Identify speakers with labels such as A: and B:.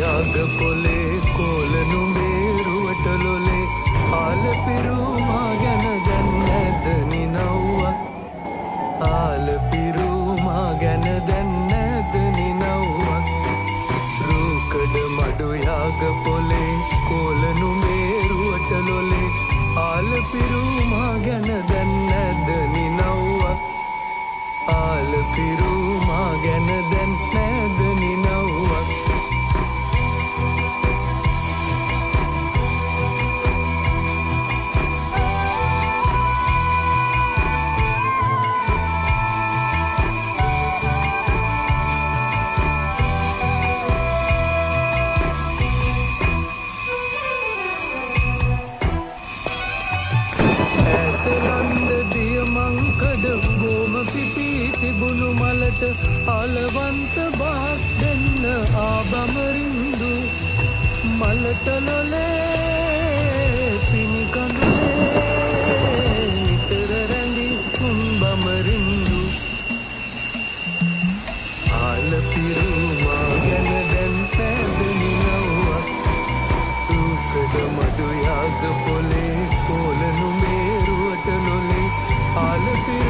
A: යාග පොලේ කෝලනු මේරුවටලොලේ ආලපිරුමා ගැන දැන් නැද නිනව්වක් ආලපිරුමා ගැන දැන් නැද නිනව්වක් රූකඩ මඩු යාග පොලේ කෝලනු මේරුවටලොලේ ආලපිරුමා ගැන දැන් නැද නිනව්වක් ආලපිරුමා ගැන දැන් නැද නිනව්වක් තිබුණු මලට අලවන්ත බාක් දෙන්න ආබමරින්දු මලට ලොලේ පිණිකඳුලේ නිතර රැඳි උම්බමරින්දු ආලපිරුමා ගැන දැන් පැදනිනව්වක් රූකඩ මඩු යාග පොලේ කෝලනු මේරුවට ලොලේ ආලපිරු